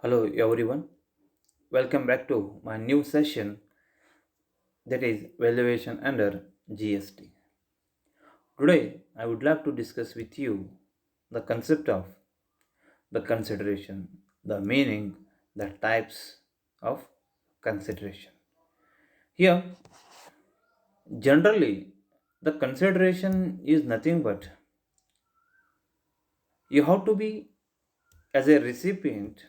Hello everyone, welcome back to my new session that is valuation under GST. Today I would like to discuss with you the concept of the consideration, the meaning, the types of consideration. Here, generally, the consideration is nothing but you have to be, as a recipient,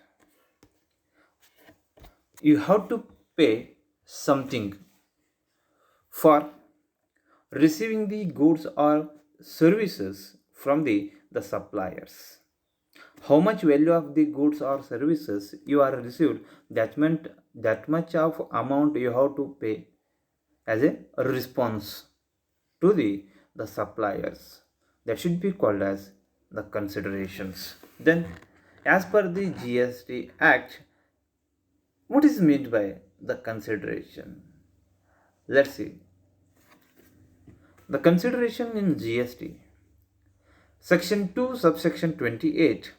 you have to pay something for receiving the goods or services from the suppliers. How much value of the goods or services you are received, that meant that much of amount you have to pay as a response to the suppliers. That should be called as the considerations. Then, as per the GST Act, what is meant by the consideration? Let's see. The consideration in GST, Section 2, subsection 28,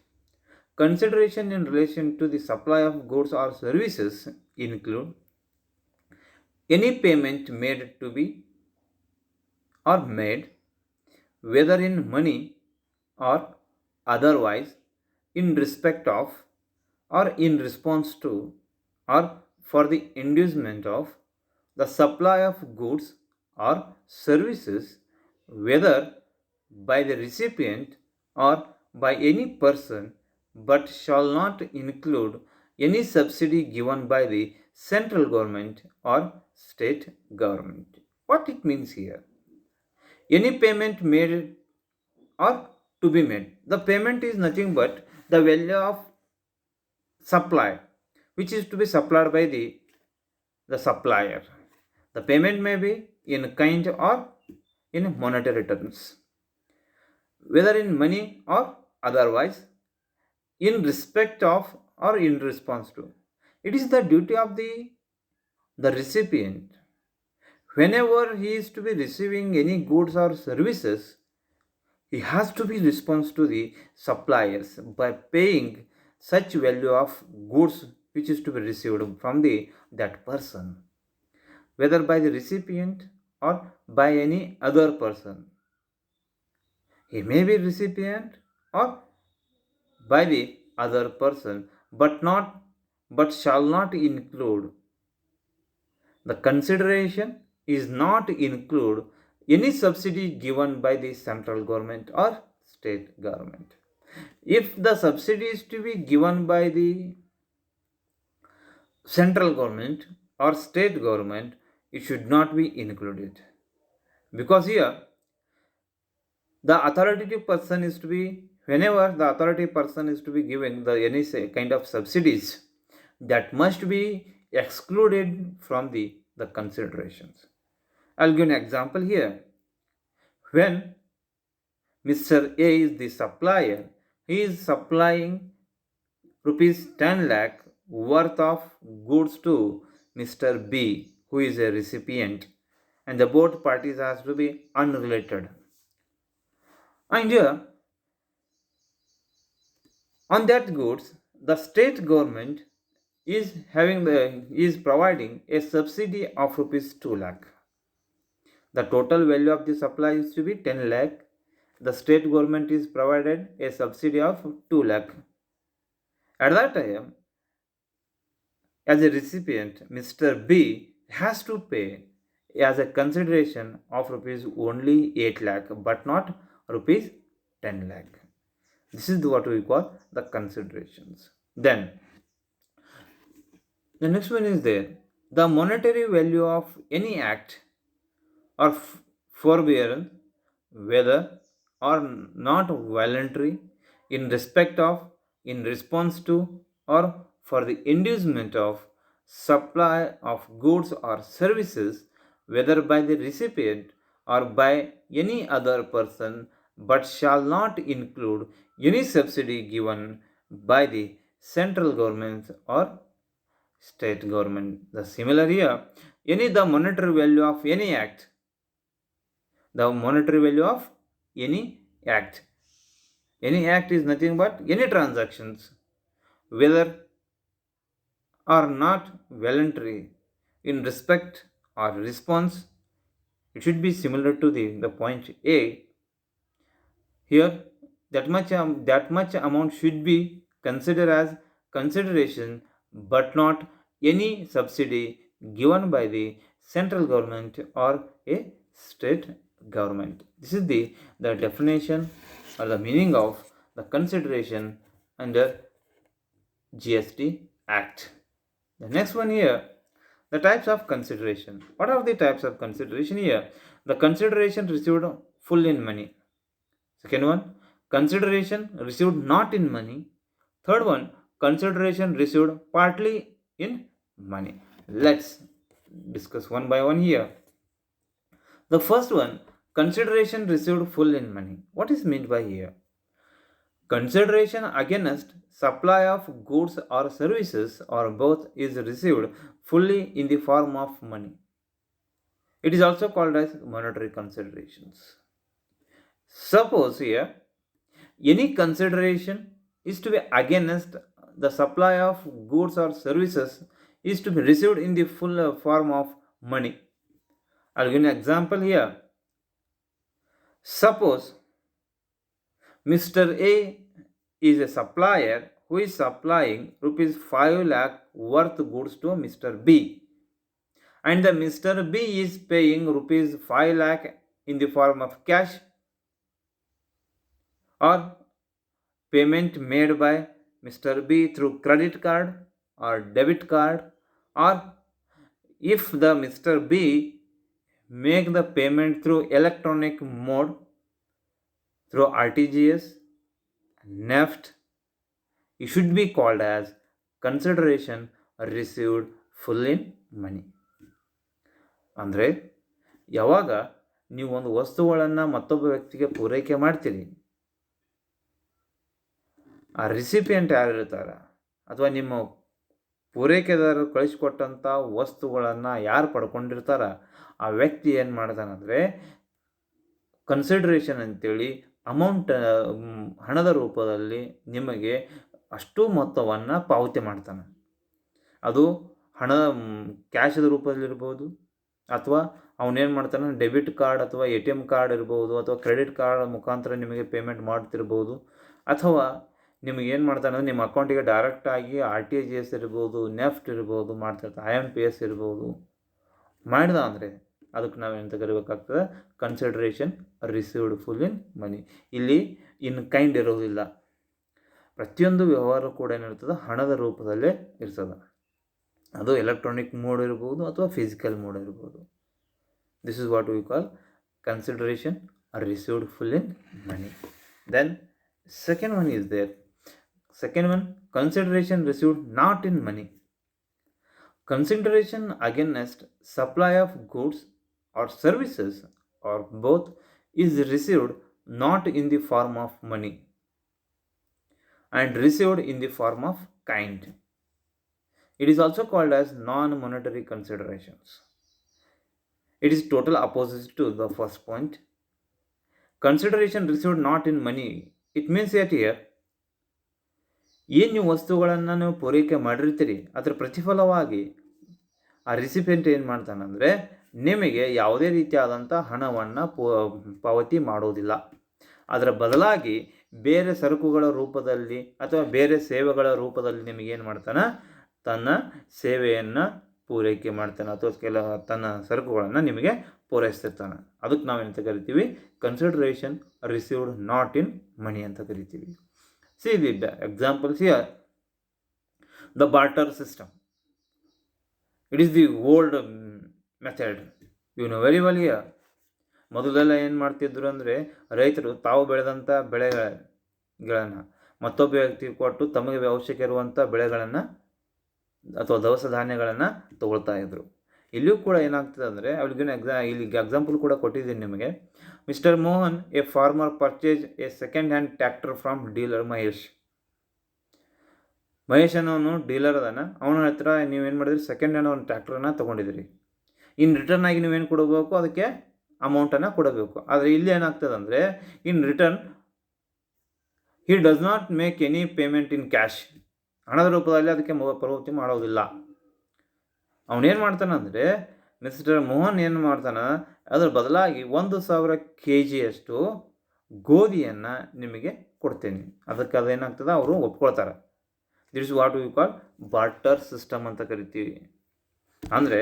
consideration in relation to the supply of goods or services include any payment made to be or made, whether in money or otherwise, in respect of or in response to or for the inducement of the supply of goods or services, whether by the recipient or by any person, but shall not include any subsidy given by the central government or state government. What it means here? Any payment made or to be made. The payment is nothing but the value of supply, which is to be supplied by the supplier. The payment may be in kind or in monetary terms, whether in money or otherwise, in respect of or in response to. It is the duty of the recipient. Whenever he is to be receiving any goods or services, he has to be response to the suppliers by paying such value of goods which is to be received from the that person, whether by the recipient or by any other person. He may be recipient or by the other person, but shall not include. The consideration is not include any subsidy given by the central government or state government. If the subsidy is to be given by the central government or state government, it should not be included. Because here, the authoritative person is to be, whenever the authoritative person is to be giving the any kind of subsidies, that must be excluded from the considerations. I'll give an example here. When Mr. A is the supplier, he is supplying rupees 10 lakh worth of goods to Mr. B, who is a recipient, and the both parties has to be unrelated. And here, on that goods, the state government is providing a subsidy of rupees 2 lakh. The total value of the supply is to be 10 lakh. The state government is provided a subsidy of 2 lakh. At that time, as a recipient, Mr. B has to pay as a consideration of rupees only 8 lakh, but not rupees 10 lakh. This is what we call the considerations. Then, the next one is there. The monetary value of any act or forbearance, whether or not voluntary, in respect of, in response to, or for the inducement of supply of goods or services, whether by the recipient or by any other person, but shall not include any subsidy given by the central government or state government. The similar here, any the monetary value of any act, the monetary value of any act. Any act is nothing but any transactions, whether are not voluntary in respect or response. It should be similar to the point A. Here, that much amount should be considered as consideration, but not any subsidy given by the central government or a state government. This is the definition or the meaning of the consideration under GST Act. The next one here, the types of consideration. What are the types of consideration here? The consideration received full in money. Second one, consideration received not in money. Third one, consideration received partly in money. Let's discuss one by one here. The first one, consideration received full in money. What is meant by here? Consideration against supply of goods or services or both is received fully in the form of money. It is also called as monetary considerations. Suppose here any consideration is to be against the supply of goods or services is to be received in the full form of money. I'll give an example here. Suppose Mr. A is a supplier who is supplying rupees 5 lakh worth goods to Mr. B, and the Mr. B is paying rupees 5 lakh in the form of cash or payment made by Mr. B through credit card or debit card, or if the Mr. B make the payment through electronic mode through RTGS, NEFT, it should be called as consideration received full in money. ಅಂದರೆ ಯಾವಾಗ ನೀವು ಒಂದು ವಸ್ತುಗಳನ್ನು ಮತ್ತೊಬ್ಬ ವ್ಯಕ್ತಿಗೆ ಪೂರೈಕೆ ಮಾಡ್ತೀರಿ, ಆ ರಿಸಿಪಿಯೆಂಟ್ ಯಾರು ಇರ್ತಾರ ಅಥವಾ ನಿಮ್ಮ ಪೂರೈಕೆದಾರರು ಕಳಿಸ್ಕೊಟ್ಟಂಥ ವಸ್ತುಗಳನ್ನು ಯಾರು ಪಡ್ಕೊಂಡಿರ್ತಾರ ಆ ವ್ಯಕ್ತಿ ಏನು ಮಾಡ್ತಾನಂದರೆ ಕನ್ಸಿಡ್ರೇಷನ್ ಅಂತೇಳಿ ಅಮೌಂಟ್ ಹಣದ ರೂಪದಲ್ಲಿ ನಿಮಗೆ ಅಷ್ಟು ಮೊತ್ತವನ್ನು ಪಾವತಿ ಮಾಡ್ತಾನೆ. ಅದು ಹಣದ ಕ್ಯಾಶದ ರೂಪದಲ್ಲಿರ್ಬೋದು, ಅಥವಾ ಅವನೇನು ಮಾಡ್ತಾನೆ ಡೆಬಿಟ್ ಕಾರ್ಡ್ ಅಥವಾ ATM ಕಾರ್ಡ್ ಇರ್ಬೋದು, ಅಥವಾ ಕ್ರೆಡಿಟ್ ಕಾರ್ಡ್ ಮುಖಾಂತರ ನಿಮಗೆ ಪೇಮೆಂಟ್ ಮಾಡ್ತಿರ್ಬೋದು, ಅಥವಾ ನಿಮಗೇನು ಮಾಡ್ತಾನೆ ನಿಮ್ಮ ಅಕೌಂಟಿಗೆ ಡೈರೆಕ್ಟಾಗಿ RTGS ಇರ್ಬೋದು, ನೆಫ್ಟ್ ಇರ್ಬೋದು ಮಾಡ್ತಿರ್ತಾನೆ, IMPS ಇರ್ಬೋದು. ಮಾಡಿದ ಅಂದರೆ ಅದಕ್ಕೆ ನಾವೇನು ಕರಿಬೇಕಾಗ್ತದೆ ಕನ್ಸಿಡ್ರೇಷನ್ ರಿಸೀವ್ಡ್ ಫುಲ್ ಇನ್ ಮನಿ. ಇಲ್ಲಿ ಇನ್ ಕೈಂಡ್ ಇರೋದಿಲ್ಲ. ಪ್ರತಿಯೊಂದು ವ್ಯವಹಾರ ಕೂಡ ಏನಿರ್ತದೆ ಹಣದ ರೂಪದಲ್ಲೇ ಇರ್ತದೆ. ಅದು ಎಲೆಕ್ಟ್ರಾನಿಕ್ ಮೋಡ್ ಇರ್ಬೋದು ಅಥವಾ ಫಿಸಿಕಲ್ ಮೋಡ್ ಇರ್ಬೋದು. This is what we call consideration received full in money. Then second one is there. Second one, consideration received not in money. Consideration against supply of goods or services or both is received not in the form of money and received in the form of kind. It is also called as non-monetary considerations. It is total opposite to the first point. Consideration received not in money, it means that here ಏನು ನೀವು ವಸ್ತುಗಳನ್ನು ನೀವು ಪೂರೈಕೆ ಮಾಡಿರ್ತೀರಿ ಅದರ ಪ್ರತಿಫಲವಾಗಿ ಆ recipient ಏನು ಮಾಡ್ತಾನಂದರೆ ನಿಮಗೆ ಯಾವುದೇ ರೀತಿಯಾದಂಥ ಹಣವನ್ನು ಪಾವತಿ ಮಾಡೋದಿಲ್ಲ. ಅದರ ಬದಲಾಗಿ ಬೇರೆ ಸರಕುಗಳ ರೂಪದಲ್ಲಿ ಅಥವಾ ಬೇರೆ ಸೇವೆಗಳ ರೂಪದಲ್ಲಿ ನಿಮಗೇನು ಮಾಡ್ತಾನೆ ತನ್ನ ಸೇವೆಯನ್ನು ಪೂರೈಕೆ ಮಾಡ್ತಾನೆ ಅಥವಾ ತನ್ನ ಸರಕುಗಳನ್ನು ನಿಮಗೆ ಪೂರೈಸ್ತಿರ್ತಾನೆ. ಅದಕ್ಕೆ ನಾವೇನಂತ ಕರಿತೀವಿ ಕನ್ಸಿಡರೇಷನ್ ರಿಸೀವ್ಡ್ ನಾಟ್ ಇನ್ ಮನಿ ಅಂತ ಕರಿತೀವಿ. See the examples here. The barter system. It is the old method. You know very well here. ಮೊದಲೆಲ್ಲ ಏನು ಮಾಡ್ತಿದ್ರು ಅಂದರೆ ರೈತರು ತಾವು ಬೆಳೆದಂಥ ಬೆಳೆಗಳನ್ನು ಮತ್ತೊಬ್ಬ ವ್ಯಕ್ತಿಗೆ ಕೊಟ್ಟು ತಮಗೆ ಅವಶ್ಯಕ ಇರುವಂಥ ಬೆಳೆಗಳನ್ನು ಅಥವಾ ದವಸ ಧಾನ್ಯಗಳನ್ನು ತಗೊಳ್ತಾ ಇದ್ರು. ಇಲ್ಲಿಯೂ ಕೂಡ ಏನಾಗ್ತದೆ ಅಂದರೆ ಅವ್ರಿಗೇನು ಇಲ್ಲಿ ಎಕ್ಸಾಂಪಲ್ ಕೂಡ ಕೊಟ್ಟಿದ್ದೀನಿ ನಿಮಗೆ. Mister Mohan, a farmer purchase a second hand tractor from dealer Mahesh. Mahesh ಅನ್ನೋನು ಡೀಲರ್ ಅದಾನ, ಅವನ ಹತ್ರ ನೀವೇನು ಮಾಡಿದ್ರಿ ಸೆಕೆಂಡ್ ಹ್ಯಾಂಡ್ ಒಂದು ಟ್ರ್ಯಾಕ್ಟರನ್ನು ತೊಗೊಂಡಿದ್ದೀರಿ. ಇನ್ ರಿಟರ್ನ್ ಆಗಿ ನೀವೇನು ಕೊಡಬೇಕು ಅದಕ್ಕೆ ಅಮೌಂಟನ್ನು ಕೊಡಬೇಕು. ಆದರೆ ಇಲ್ಲಿ ಏನಾಗ್ತದೆ ಅಂದರೆ in return he does not make any payment in cash. ಹಣದ ರೂಪದಲ್ಲಿ ಅದಕ್ಕೆ ಪಾವತಿ ಮಾಡೋದಿಲ್ಲ. ಅವನೇನು ಮಾಡ್ತಾನಂದರೆ ಮಿಸ್ಟರ್ ಮೋಹನ್ ಏನು ಮಾಡ್ತಾನೆ, ಅದರ ಬದಲಾಗಿ 1,000 kg ಗೋಧಿಯನ್ನು ನಿಮಗೆ ಕೊಡ್ತೇನೆ. ಅದಕ್ಕೆ ಅದೇನಾಗ್ತದೆ, ಅವರು ಒಪ್ಕೊಳ್ತಾರೆ. This is what we call barter system ಅಂತ ಕರಿತೀವಿ. ಅಂದರೆ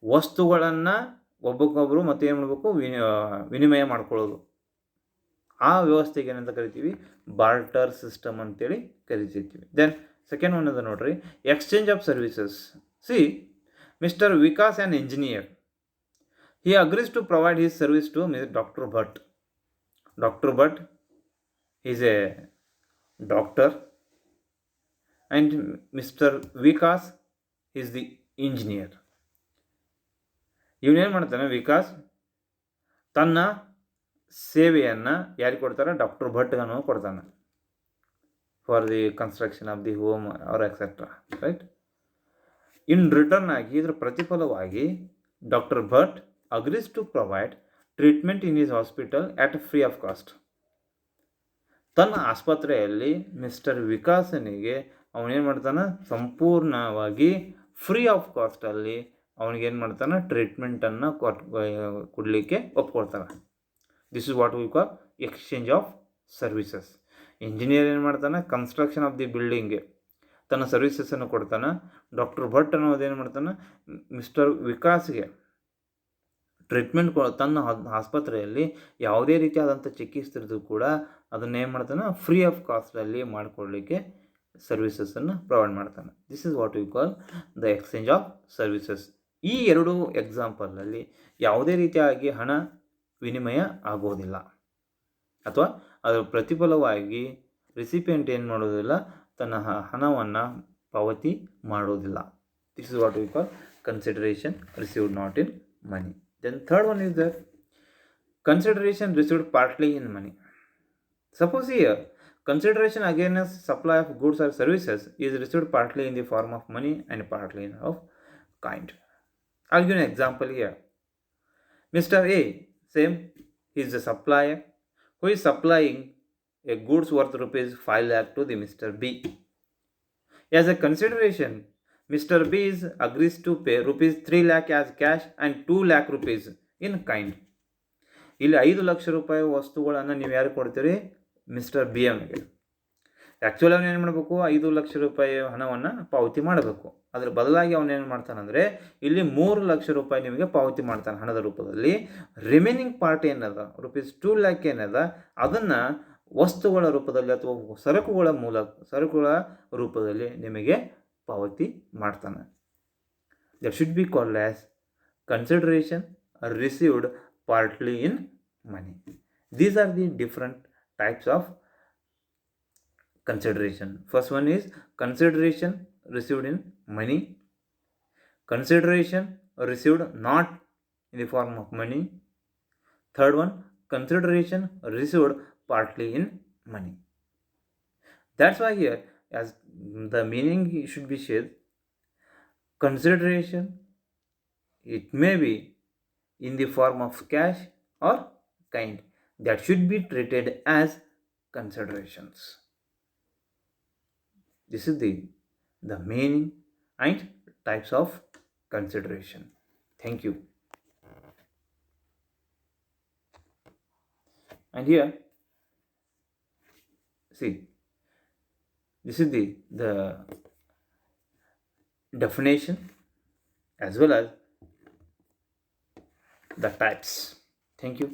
ವಸ್ತುಗಳನ್ನು ಒಬ್ಬಕ್ಕೊಬ್ಬರು ಮತ್ತೆ ಏನು ಮಾಡಬೇಕು, ವಿನಿಮಯ ಮಾಡ್ಕೊಳ್ಳೋದು. ಆ ವ್ಯವಸ್ಥೆಗೆ ಏನಂತ ಕರಿತೀವಿ, ಬಾರ್ಟರ್ ಸಿಸ್ಟಮ್ ಅಂತೇಳಿ ಕರಿತಿರ್ತೀವಿ. ದೆನ್ ಸೆಕೆಂಡ್ ಒನ್ ಅದ ನೋಡ್ರಿ, exchange of services. C, mister Vikas an engineer, he agrees to provide his service to Dr. Bhatt. Dr. Bhatt is a doctor and Mr. Vikas is the engineer. ಇವನೇನು ಮಾಡ್ತಾನೆ, ವಿಕಾಸ್ ತನ್ನ ಸೇವೆಯನ್ನು ಯಾರಿಗೆ ಕೊಡ್ತಾರೆ, doctor ಭಟ್ಗನು ಕೊಡ್ತಾನೆ, for the construction of the home or etcetera, right. In return ಆಗಿ, ಇದರ ಪ್ರತಿಫಲವಾಗಿ doctor Bhat agrees to provide treatment in his hospital at free of cost. ತನ್ನ ಆಸ್ಪತ್ರೆಯಲ್ಲಿ ಮಿಸ್ಟರ್ ವಿಕಾಸನಿಗೆ ಅವನೇನು ಮಾಡ್ತಾನೆ, ಸಂಪೂರ್ಣವಾಗಿ ಫ್ರೀ ಆಫ್ ಕಾಸ್ಟಲ್ಲಿ ಅವನಿಗೇನು ಮಾಡ್ತಾನೆ, ಟ್ರೀಟ್ಮೆಂಟನ್ನು ಕೊಡಲಿಕ್ಕೆ ಒಪ್ಕೊಳ್ತಾನೆ. This is what we call exchange of services. Engineer ಏನು ಮಾಡ್ತಾನೆ, ಕನ್ಸ್ಟ್ರಕ್ಷನ್ ಆಫ್ ದಿ ಬಿಲ್ಡಿಂಗ್ಗೆ ತನ್ನ ಸರ್ವಿಸಸನ್ನು ಕೊಡ್ತಾನೆ. ಡಾಕ್ಟರ್ ಭಟ್ ಅನ್ನೋದೇನು ಮಾಡ್ತಾನೆ, ಮಿಸ್ಟರ್ ವಿಕಾಸ್ಗೆ ಟ್ರೀಟ್ಮೆಂಟ್ ತನ್ನ ಆಸ್ಪತ್ರೆಯಲ್ಲಿ ಯಾವುದೇ ರೀತಿಯಾದಂಥ ಚಿಕಿತ್ಸೆ ಇದ್ದರೂ ಕೂಡ ಅದನ್ನೇನು ಮಾಡ್ತಾನೆ, ಫ್ರೀ ಆಫ್ ಕಾಸ್ಟಲ್ಲಿ ಮಾಡಿಕೊಡ್ಲಿಕ್ಕೆ ಸರ್ವಿಸಸನ್ನು ಪ್ರೊವೈಡ್ ಮಾಡ್ತಾನೆ. This is what we call the exchange of services. ಈ ಎರಡು ಎಕ್ಸಾಂಪಲಲ್ಲಿ ಯಾವುದೇ ರೀತಿಯಾಗಿ ಹಣ ವಿನಿಮಯ ಆಗೋದಿಲ್ಲ, ಅಥವಾ ಅದರ ಪ್ರತಿಫಲವಾಗಿ ರಿಸಿಪಿಯೆಂಟ್ ಏನು ಮಾಡೋದಿಲ್ಲ, ತನ್ನ ಹಣವನ್ನು ಪಾವತಿ ಮಾಡೋದಿಲ್ಲ. This is what we call consideration received not in money. Then third one is the consideration received partly in money. Suppose here consideration against supply of goods or services is received partly in the form of money and partly in of kind. I'll give an example here. Mr. A, same, he is the supplier who is supplying a goods worth rupees 5 lakh to the Mr. B. As a consideration, Mr. B agrees to pay rupees 3 lakh as cash and 2 lakh rupees in kind. ಇಲ್ಲಿ 5 ಲಕ್ಷ ರೂಪಾಯಿ ವಸ್ತುಗಳನ್ನು ನೀವು ಯಾರು ಕೊಡ್ತೀರಿ, mister B ಅವನಿಗೆ. Actually ಅವನೇನು ಮಾಡಬೇಕು, 5 ಲಕ್ಷ ರೂಪಾಯಿ ಹಣವನ್ನು ಪಾವತಿ ಮಾಡಬೇಕು. ಅದರ ಬದಲಾಗಿ ಅವನೇನು ಮಾಡ್ತಾನಂದರೆ ಇಲ್ಲಿ 3 ಲಕ್ಷ ರೂಪಾಯಿ ನಿಮಗೆ ಪಾವತಿ ಮಾಡ್ತಾನೆ ಹಣದ ರೂಪದಲ್ಲಿ. ರಿಮೈನಿಂಗ್ ಪಾರ್ಟ್ ಏನದ, rupees 2 lakh ಏನದ, ಅದನ್ನು ವಸ್ತುಗಳ ರೂಪದಲ್ಲಿ ಅಥವಾ ಸರಕುಗಳ ರೂಪದಲ್ಲಿ ನಿಮಗೆ ಪಾವತಿ ಮಾಡ್ತಾನೆ. That should be called as consideration received partly in money. These are the different types of consideration. First one is consideration received in money, consideration received not in the form of money. Third one, consideration received partly in money. That's why here, as the meaning should be shared, consideration, it may be in the form of cash or kind, that should be treated as considerations. This is the meaning and types of consideration. Thank you. And here, see, this is the definition as well as the types. Thank you.